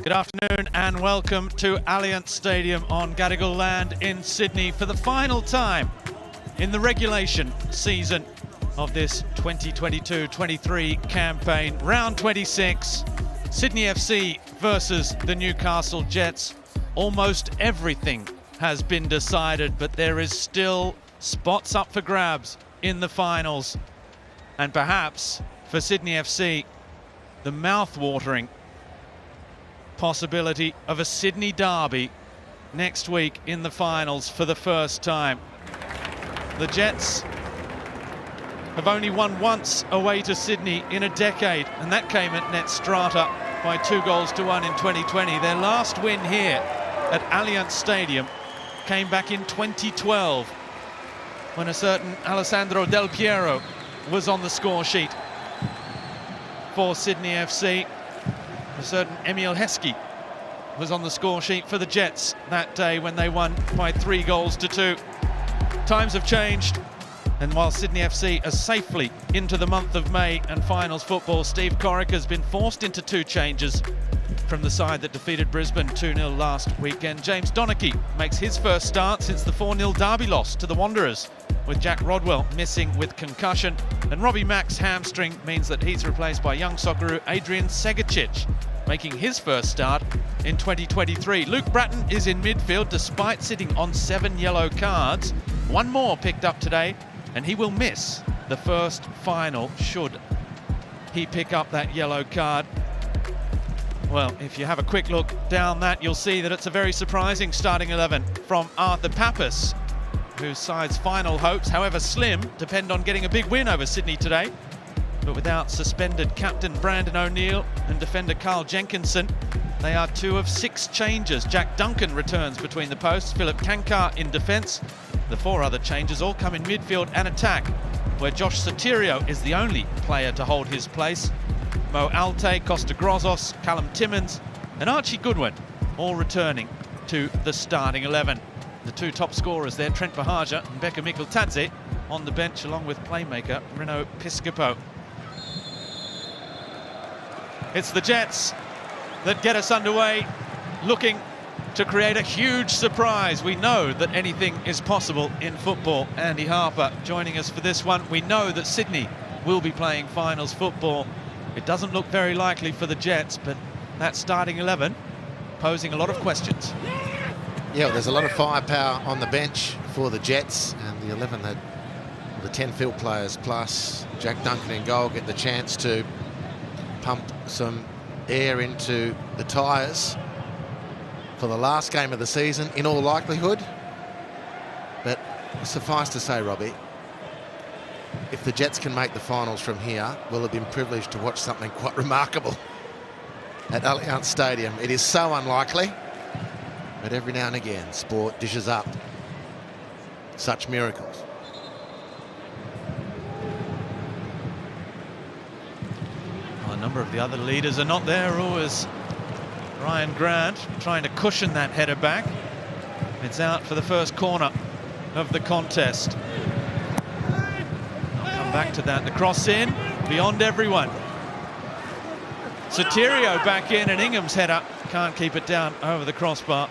Good afternoon and welcome to Allianz Stadium on Gadigal land in Sydney for the final time in the regulation season of this 2022-23 campaign. Round 26, Sydney FC versus the Newcastle Jets. Almost everything has been decided, but there is still spots up for grabs in the finals. And perhaps for Sydney FC, the mouth-watering possibility of a Sydney derby next week in the finals for the first time. The Jets have only won once away to Sydney in a decade, and that came at Net Strata by 2-1 in 2020. Their last win here at Allianz Stadium came back in 2012 when a certain Alessandro Del Piero was on the score sheet for Sydney FC. A certain Emil Heskey was on the score sheet for the Jets that day when they won by 3-2. Times have changed, and while Sydney FC are safely into the month of May and finals football, Steve Corica has been forced into two changes from the side that defeated Brisbane 2-0 last weekend. James Donachie makes his first start since the 4-0 derby loss to the Wanderers, with Jack Rodwell missing with concussion, and Robbie Mack's hamstring means that he's replaced by young Socceroo Adrian Segicic, making his first start in 2023. Luke Bratton is in midfield despite sitting on 7 yellow cards. One more picked up today, and he will miss the first final should he pick up that yellow card. Well, if you have a quick look down that, you'll see that it's a very surprising starting 11 from Arthur Papas, whose side's final hopes, however slim, depend on getting a big win over Sydney today. But without suspended captain Brandon O'Neill and defender Carl Jenkinson, they are 2 of 6 changes. Jack Duncan returns between the posts, Philip Kankar in defence. The 4 other changes all come in midfield and attack, where Josh Sotirio is the only player to hold his place. Mo Alte, Costa Grozos, Callum Timmins and Archie Goodwin all returning to the starting 11. The 2 top scorers there, Trent Bahaja and Becca Mikkeltadze, on the bench along with playmaker Reno Piscopo. It's the Jets that get us underway, looking to create a huge surprise. We know that anything is possible in football. Andy Harper joining us for this one. We know that Sydney will be playing finals football. It doesn't look very likely for the Jets, but that starting 11 posing a lot of questions. Yeah, well, there's a lot of firepower on the bench for the Jets, and the 11 that the 10 field players plus Jack Duncan in goal get the chance to pump some air into the tyres for the last game of the season, in all likelihood. But suffice to say, Robbie, if the Jets can make the finals from here, we'll have been privileged to watch something quite remarkable at Allianz Stadium. It is so unlikely, but every now and again, sport dishes up such miracles. Well, a number of the other leaders are not there. Always Ryan Grant trying to cushion that header back. It's out for the first corner of the contest. I'll come back to that. The cross in, beyond everyone. Sotirio back in, and Ingham's header can't keep it down over the crossbar.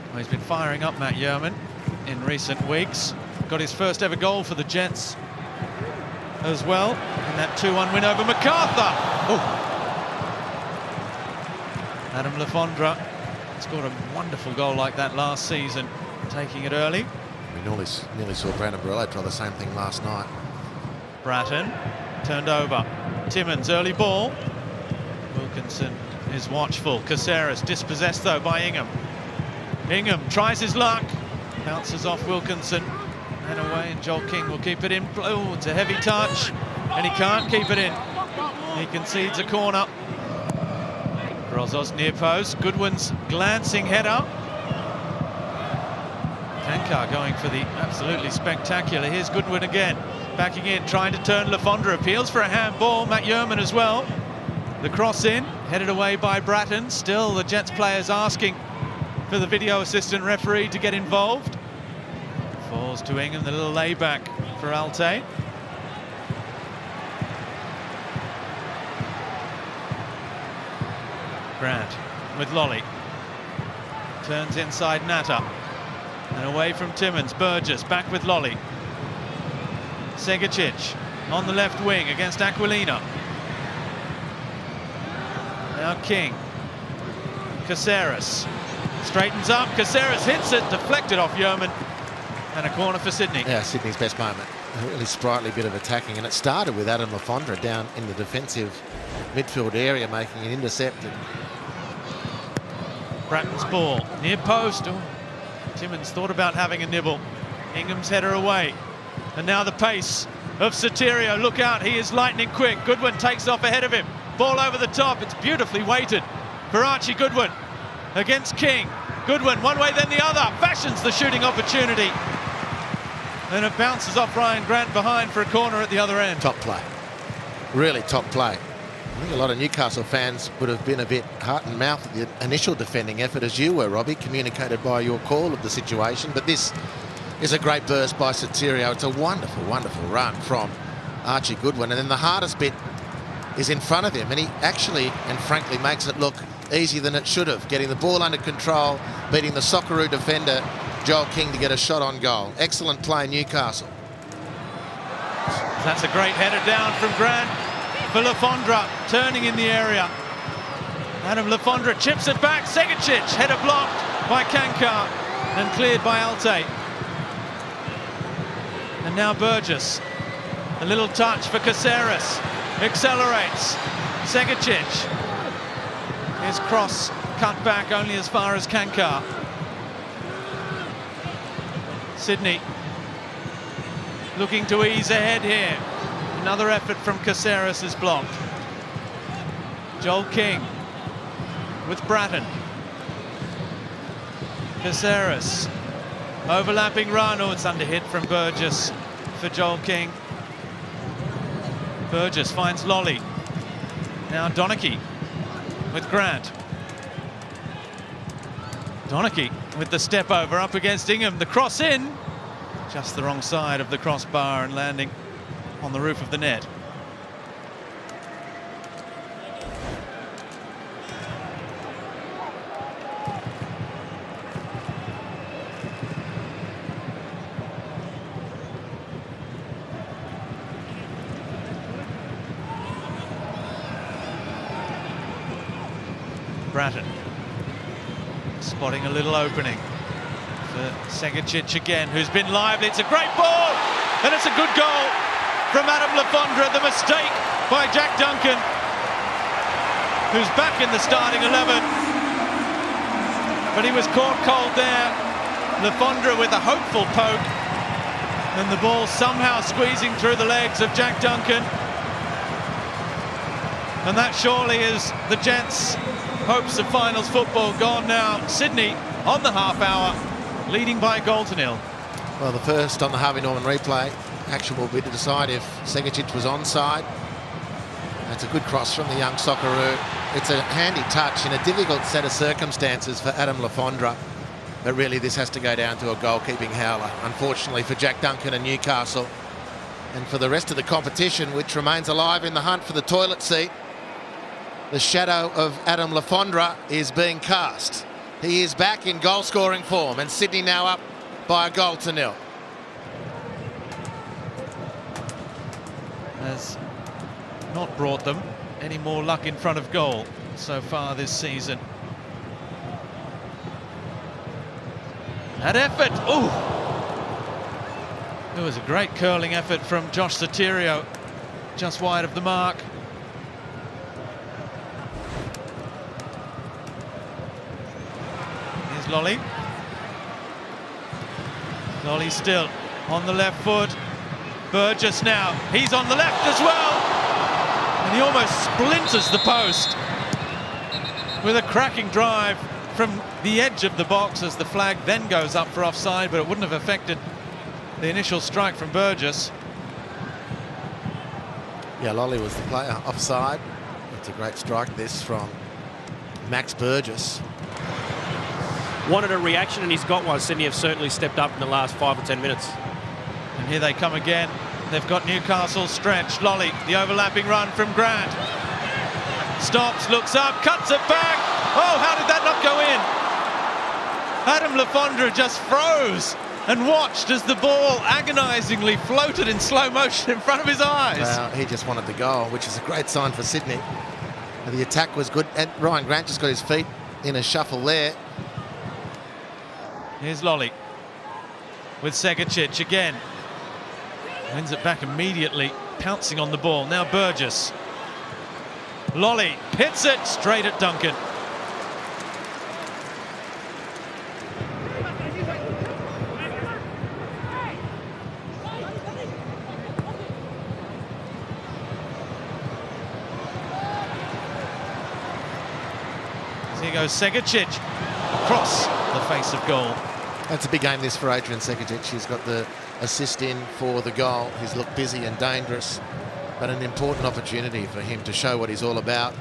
Well, he's been firing up, Matt Yeoman, in recent weeks. Got his first ever goal for the Jets as well in that 2-1 win over MacArthur. Oh. Adam Lafondra scored a wonderful goal like that last season, taking it early. We nearly saw Brandon Borrello try the same thing last night. Bratton turned over. Timmins, early ball. Wilkinson is watchful. Caceres dispossessed though by Ingham. Ingham tries his luck, bounces off Wilkinson and away, and Joel King will keep it in. Oh, it's a heavy touch, and he can't keep it in. He concedes a corner. Grozos near post. Goodwin's glancing header. Kankar going for the absolutely spectacular. Here's Goodwin again, backing in, trying to turn. Lafondra appeals for a handball. Matt Yeoman as well. The cross in, headed away by Bratton. Still the Jets players asking for the video assistant referee to get involved. Falls to Ingham, the little layback for Alte. Grant with Lolly. Turns inside Natta. And away from Timmins. Burgess back with Lolly. Segicic on the left wing against Aquilina. Now King. Caceres straightens up. Caceres hits it, deflected off Yeoman. And a corner for Sydney. Yeah, Sydney's best moment. A really sprightly bit of attacking, and it started with Adam Lafondra down in the defensive midfield area, making an intercept. Bratton's ball near post. Oh, Timmins thought about having a nibble. Ingham's header away. And now the pace of Sotirio. Look out, he is lightning quick. Goodwin takes off ahead of him. Ball over the top. It's beautifully weighted for Archie Goodwin against King. Goodwin one way then the other. Fashions the shooting opportunity. And it bounces off Ryan Grant behind for a corner at the other end. Top play. Really top play. I think a lot of Newcastle fans would have been a bit heart and mouth at the initial defending effort, as you were, Robbie, communicated by your call of the situation. But this is a great burst by Sotirio. It's a wonderful, wonderful run from Archie Goodwin. And then the hardest bit is in front of him. And he actually, and frankly, makes it look easier than it should have. Getting the ball under control, beating the Socceroo defender, Joel King, to get a shot on goal. Excellent play, Newcastle. That's a great header down from Grant for Lafondra, turning in the area. Adam Lafondra chips it back. Segicic, header blocked by Kankar and cleared by Alte. And now Burgess. A little touch for Caceres. Accelerates. Segicic. His cross cut back only as far as Kankar. Sydney looking to ease ahead here. Another effort from Caceres is blocked. Joel King with Bratton. Caceres. Overlapping run. Oh, it's under hit from Burgess for Joel King. Burgess finds Lolly. Now Donachie with Grant. Donachie with the step over up against Ingham. The cross in. Just the wrong side of the crossbar and landing on the roof of the net. Bratton spotting a little opening for Segicic again, who's been lively. It's a great ball, and it's a good goal from Adam Lafondra. The mistake by Jack Duncan, who's back in the starting 11. But he was caught cold there. Lafondra with a hopeful poke, and the ball somehow squeezing through the legs of Jack Duncan. And that surely is the Gents' hopes of finals football gone now. Sydney on the half hour, leading by a goal to nil. Well, the first on the Harvey Norman replay action will be to decide if Segicic was onside. That's a good cross from the young Socceroo. It's a handy touch in a difficult set of circumstances for Adam Lafondra. But really, this has to go down to a goalkeeping howler, unfortunately, for Jack Duncan and Newcastle. And for the rest of the competition, which remains alive in the hunt for the toilet seat, the shadow of Adam Lafondra is being cast. He is back in goal-scoring form, and Sydney now up by a goal to nil. Has not brought them any more luck in front of goal so far this season. That effort, ooh! It was a great curling effort from Josh Sotirio, just wide of the mark. Here's Lolly. Lolly still on the left foot. Burgess now, he's on the left as well. And he almost splinters the post with a cracking drive from the edge of the box as the flag then goes up for offside, but it wouldn't have affected the initial strike from Burgess. Yeah, Lolly was the player offside. It's a great strike, this, from Max Burgess. Wanted a reaction, and he's got one. Sydney have certainly stepped up in the last 5 or 10 minutes. And here they come again. They've got Newcastle stretched. Lolly, the overlapping run from Grant. Stops, looks up, cuts it back. Oh, how did that not go in? Adam Le Fondre just froze and watched as the ball agonisingly floated in slow motion in front of his eyes. Well, he just wanted the goal, which is a great sign for Sydney. And the attack was good, and Ryan Grant just got his feet in a shuffle there. Here's Lolly with Segicic again. Wins it back immediately, pouncing on the ball. Now Burgess. Lolly hits it straight at Duncan. Here goes Segicic across the face of goal. That's a big game this for Adrian Segicic. He's got the assist in for the goal. He's looked busy and dangerous, but an important opportunity for him to show what he's all about.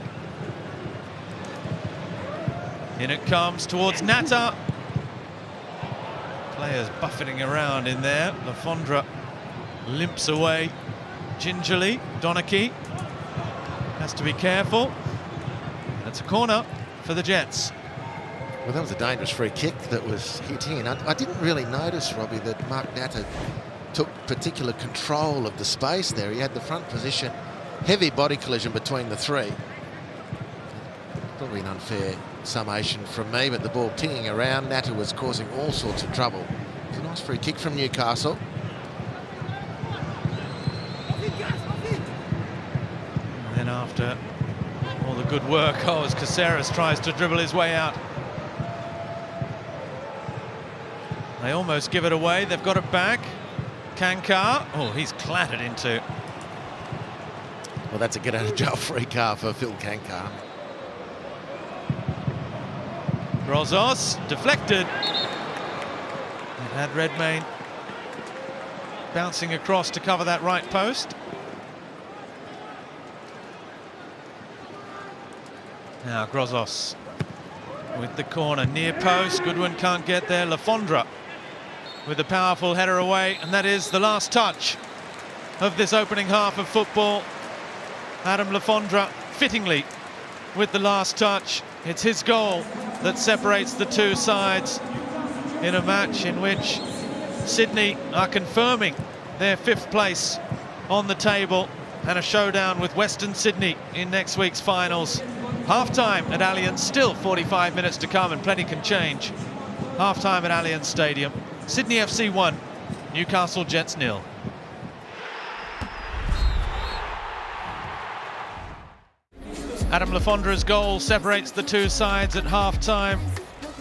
In it comes towards Natta. Players buffeting around in there. Le Fondre limps away gingerly. Donachie has to be careful. That's a corner for the Jets. Well, that was a dangerous free kick that was hit in. I didn't really notice, Robbie, that Mark Natta took particular control of the space there. He had the front position, heavy body collision between the three. Probably an unfair summation from me, but the ball pinging around, Natta was causing all sorts of trouble. It's a nice free kick from Newcastle. And then after all the good work, as Caceres tries to dribble his way out. They almost give it away. They've got it back. Kankar. Oh, he's clattered into. Well, that's a get-out-of-jail-free car for Phil Kankar. Grozos deflected. It had Redmayne bouncing across to cover that right post. Now Grozos with the corner near post. Goodwin can't get there. Le Fondre with the powerful header away, and that is the last touch of this opening half of football. Adam Le Fondre fittingly with the last touch. It's his goal that separates the two sides in a match in which Sydney are confirming their 5th place on the table, and a showdown with Western Sydney in next week's finals. Half-time at Allianz, still 45 minutes to come and plenty can change. Half-time at Allianz Stadium. Sydney FC 1, Newcastle Jets 0. Adam Le Fondre's goal separates the two sides at half-time,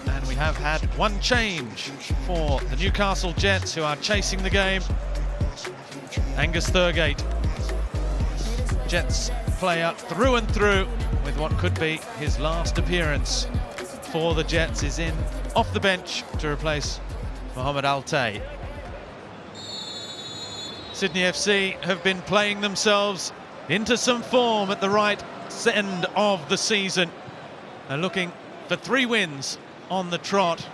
and we have had one change for the Newcastle Jets, who are chasing the game. Angus Thurgate, Jets player through and through, with what could be his last appearance for the Jets, is in off the bench to replace Mohamed Altay. Sydney FC have been playing themselves into some form at the right end of the season. They're looking for 3 wins on the trot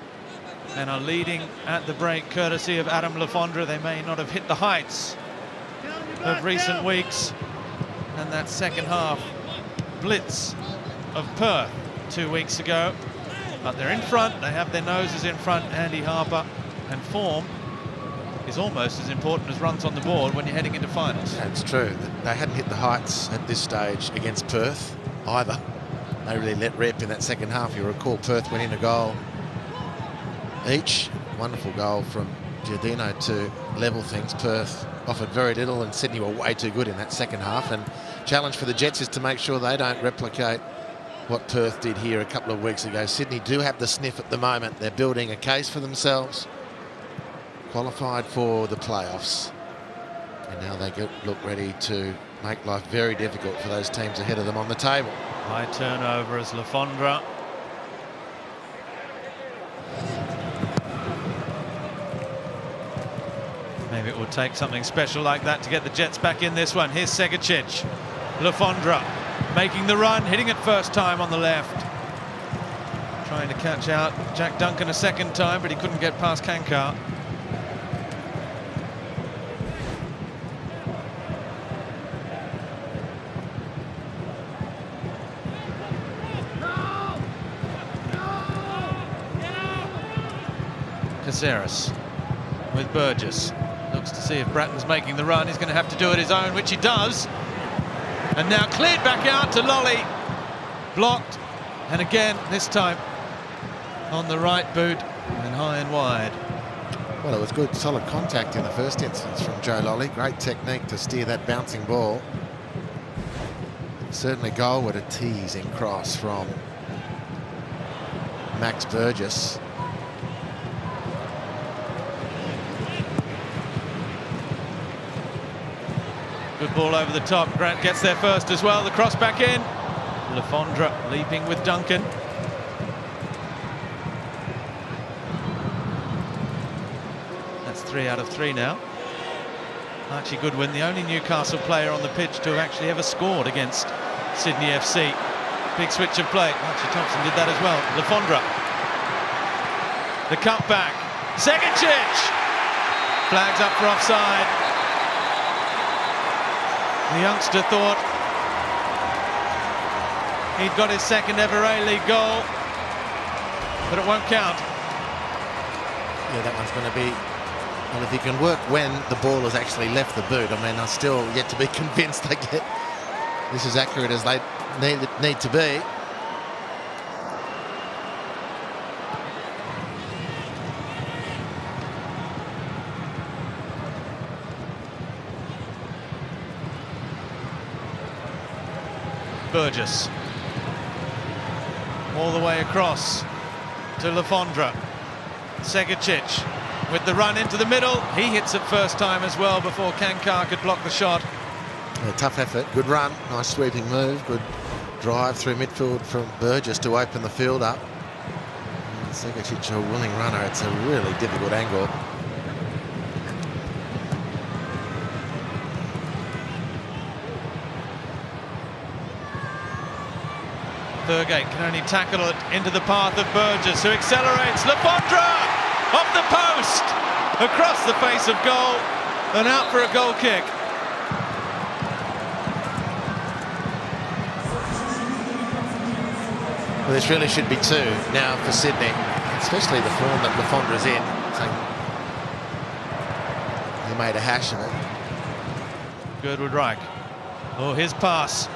and are leading at the break courtesy of Adam Le Fondre. They may not have hit the heights of recent weeks, and that second half blitz of Perth 2 weeks ago, but they're in front. They have their noses in front. Andy Harper, and form is almost as important as runs on the board when you're heading into finals. That's true. They hadn't hit the heights at this stage against Perth either. They really let rip in that second half. You recall Perth went in a goal each. Wonderful goal from Giardino to level things. Perth offered very little, and Sydney were way too good in that second half. And challenge for the Jets is to make sure they don't replicate what Perth did here a couple of weeks ago. Sydney do have the sniff at the moment. They're building a case for themselves. Qualified for the playoffs, and now they look ready to make life very difficult for those teams ahead of them on the table. High turnover as Le Fondre. Maybe it will take something special like that to get the Jets back in this one. Here's Segicic. Le Fondre making the run, hitting it first time on the left. Trying to catch out Jack Duncan a second time, but he couldn't get past Kankar. Caceres with Burgess. Looks to see if Bratton's making the run. He's going to have to do it his own, which he does. And now cleared back out to Lolly. Blocked. And again, this time on the right boot and high and wide. Well, it was good, solid contact in the first instance from Joe Lolly. Great technique to steer that bouncing ball. Certainly goal with a teasing cross from Max Burgess. Good ball over the top. Grant gets there first as well. The cross back in. Lafondra leaping with Duncan. That's 3 out of 3 now. Archie Goodwin, the only Newcastle player on the pitch to have actually ever scored against Sydney FC. Big switch of play. Archie Thompson did that as well. Lafondra. The cutback. Segacic! Flags up for offside. The youngster thought he'd got his second ever A-League goal, but it won't count. Yeah, that one's going to be... Well, if you can work when the ball has actually left the boot, I mean, I'm still yet to be convinced they get this as accurate as they need to be. Burgess. All the way across to Lafondra. Segacic with the run into the middle. He hits it first time as well before Kankar could block the shot. Yeah, tough effort, good run, nice sweeping move, good drive through midfield from Burgess to open the field up. And Segacic, a willing runner, it's a really difficult angle. Thurgate can only tackle it into the path of Burgess, who accelerates. Lafondra off the post, across the face of goal, and out for a goal kick. Well, this really should be 2 now for Sydney, especially the form that Lafondra's in. So he made a hash of it. Girdwood Reich. Oh, his pass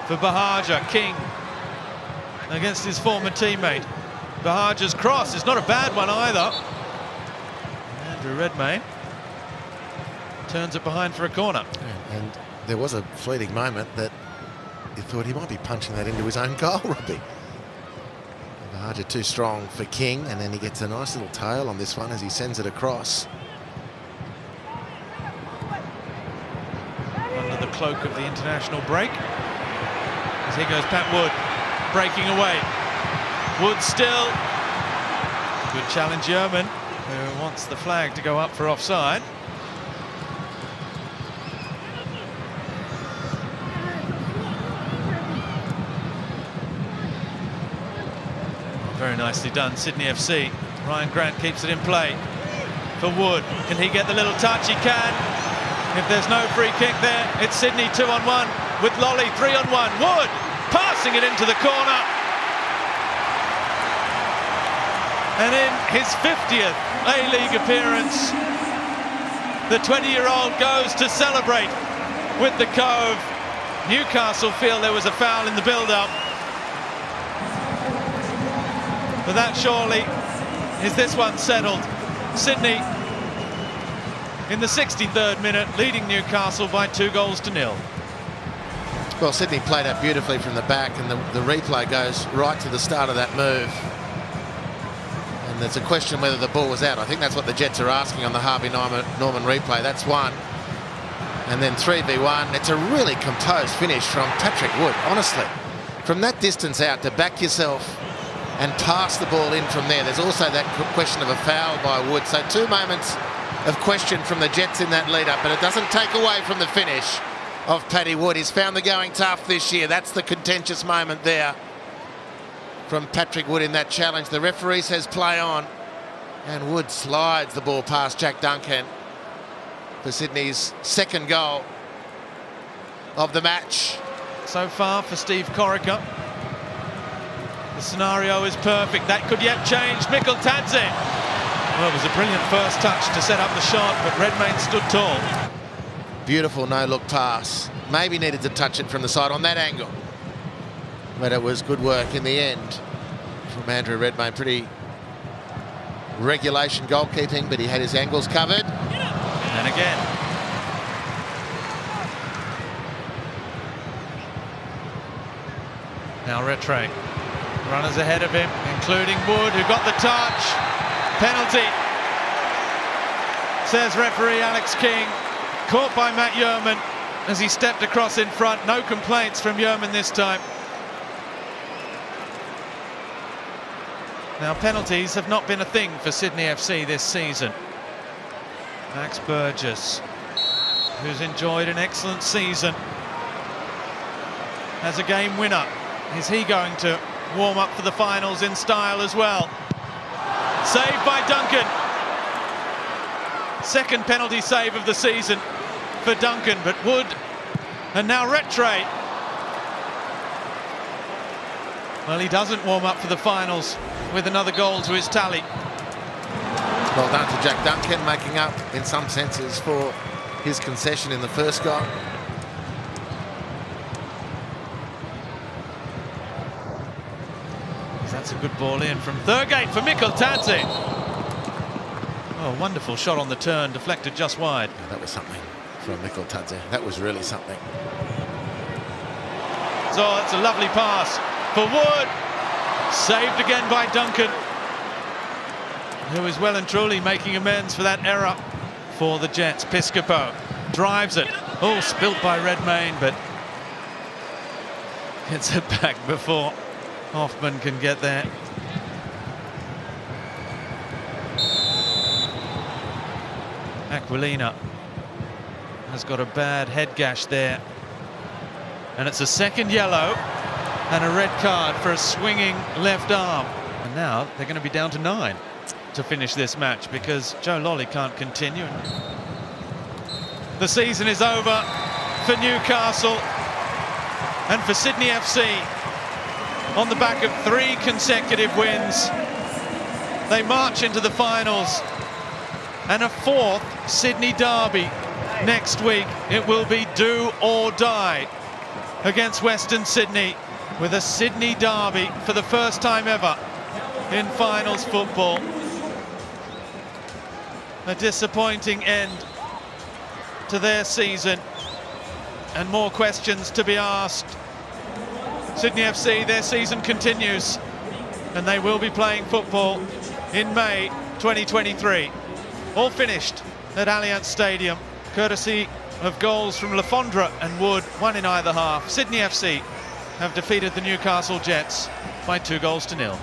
for Bahaja. King against his former teammate. Bahaja's cross is not a bad one either. Andrew Redmayne turns it behind for a corner. Yeah, and there was a fleeting moment that you thought he might be punching that into his own goal, Robbie. Bahaja too strong for King, and then he gets a nice little tail on this one as he sends it across. Under the cloak of the international break. As here goes Pat Wood, breaking away. Wood still. Good challenge, Yeoman, who wants the flag to go up for offside. Very nicely done, Sydney FC. Ryan Grant keeps it in play for Wood. Can he get the little touch? He can. If there's no free kick there, it's Sydney 2-on-1 with Lolly 3-on-1. Wood passing it into the corner. And in his 50th A-League appearance, the 20-year-old goes to celebrate with the Cove. Newcastle feel there was a foul in the build-up. But that surely is this one settled. Sydney in the 63rd minute, leading Newcastle by 2-0. Well, Sydney played out beautifully from the back, and the replay goes right to the start of that move. And there's a question whether the ball was out. I think that's what the Jets are asking on the Harvey Norman replay. That's one. And then 3v1. It's a really composed finish from Patrick Wood, honestly. From that distance out to back yourself and pass the ball in from there. There's also that question of a foul by Wood. So 2 moments of question from the Jets in that lead-up, but it doesn't take away from the finish of Paddy Wood. He's found the going tough this year. That's the contentious moment there from Patrick Wood in that challenge. The referee says play on, and Wood slides the ball past Jack Duncan for Sydney's 2nd goal of the match. So far for Steve Corica. The scenario is perfect. That could yet change. Mikkel Tadze Well, it was a brilliant first touch to set up the shot, but Redmayne stood tall. Beautiful no-look pass. Maybe needed to touch it from the side on that angle. But it was good work in the end from Andrew Redmayne. Pretty regulation goalkeeping, but he had his angles covered. And again. Now Rattray. Runners ahead of him, including Wood, who got the touch. Penalty, says referee Alex King. Caught by Matt Yeoman as he stepped across in front. No complaints from Yeoman this time. Now, penalties have not been a thing for Sydney FC this season. Max Burgess, who's enjoyed an excellent season, has a game winner. Is he going to warm up for the finals in style as well? Saved by Duncan. Second penalty save of the season for Duncan, but Wood and now Rattray. Well, he doesn't warm up for the finals with another goal to his tally. Well done to Jack Duncan, making up in some senses for his concession in the first goal. That's a good ball in from Thurgate for Mikkel Tadze. Oh, wonderful shot on the turn, deflected just wide. Yeah, that was something from Mikkel Tadze. That was really something. So it's a lovely pass for Wood. Saved again by Duncan, who is well and truly making amends for that error for the Jets. Piscopo drives it. Oh, spilt by Redmayne, but gets it back before Hoffman can get there. Aquilina has got a bad head gash there. And it's a second yellow and a red card for a swinging left arm. And now they're going to be down to 9 to finish this match because Joe Lolly can't continue. The season is over for Newcastle and for Sydney FC. On the back of 3 consecutive wins, they march into the finals, and a 4th Sydney derby next week. It will be do or die against Western Sydney, with a Sydney derby for the first time ever in finals football. A disappointing end to their season, and more questions to be asked. Sydney FC, their season continues, and they will be playing football in May 2023. All finished at Allianz Stadium, courtesy of goals from Le Fondre and Wood, 1 in either half. Sydney FC have defeated the Newcastle Jets by 2-0.